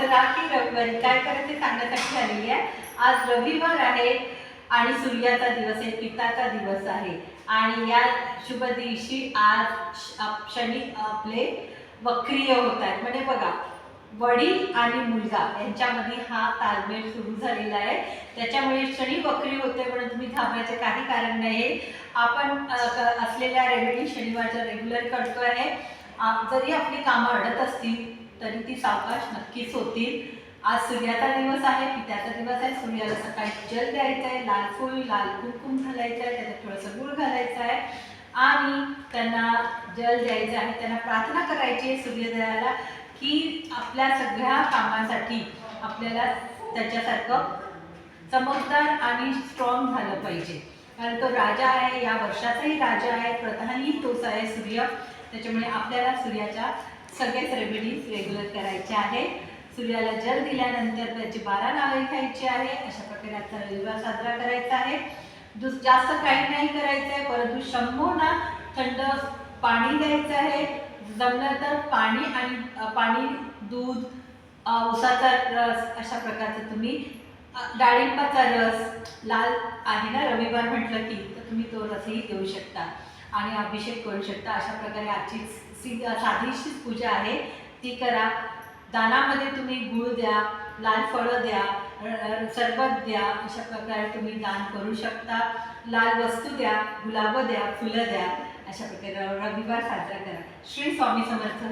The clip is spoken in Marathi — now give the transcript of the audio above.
तर राखी रविवारी काय करायचं ते सांगण्यासाठी आलेली आहे। आज रविवार आहे आणि सूर्याचा दिवस आहे, पिताचा दिवस आहे आणि या शुभ दिवशी आज शनी आपले वक्रीय होत आहेत। म्हणजे बघा, वडील आणि मुलगा यांच्यामध्ये हा ताळमेळ सुरू झालेला आहे, त्याच्यामुळे शनी वक्री होते म्हणून तुम्ही घाबरायचे काही कारण नाही। आपण असलेल्या रेमेडी शनिवारच्या रेग्युलर करतो आहे। जरी आपली कामं अडत असतील तरी ती सावकाश नक्कीच होतील। आज सूर्याचा दिवस आहे, पित्याचा दिवस आहे। सूर्याला सकाळी जल द्यायचं आहे, लाल फूल लाल कुंकुम घालायचं आहे, त्याच्यात थोडंसं गुळ घालायचं आहे आणि त्यांना जल द्यायचं आहे। त्यांना प्रार्थना करायची आहे सूर्योदयाला की आपल्या सगळ्या कामासाठी आपल्याला त्याच्यासारखं चमकदार आणि स्ट्रॉंग झालं पाहिजे, कारण तो राजा आहे, या वर्षाचाही राजा आहे, प्रधानही तोच आहे सूर्य। त्याच्यामुळे आपल्याला सूर्याच्या सगळेच रेमेडीज रेग्युलर करायचे आहे। सूर्याला जल दिल्यानंतर त्याची 12 नावे घ्यायची आहे। अशा प्रकारे आजचा रविवार साजरा करायचा आहे। जास्त काही नाही करायचं आहे, परंतु शंभूंना थंड पाणी द्यायचं आहे। जमलं तर पाणी दूध उसाचा रस अशा प्रकारचं तुम्ही, डाळिंबाचा रस, लाल आहे ना रविवार म्हटलं की, तर तुम्ही तो रसही देऊ शकता आणि अभिषेक करू शकता। अशा प्रकारे आजची साधीशी पूजा आहे ती करा। दानामध्ये तुम्ही गुळ द्या, लाल फळं द्या, सरबत द्या, अशा प्रकारे तुम्ही दान करू शकता। लाल वस्तू द्या, गुलाब द्या, फुलं द्या, अशा प्रकारे रविवार साजरा करा। श्री स्वामी समर्थ।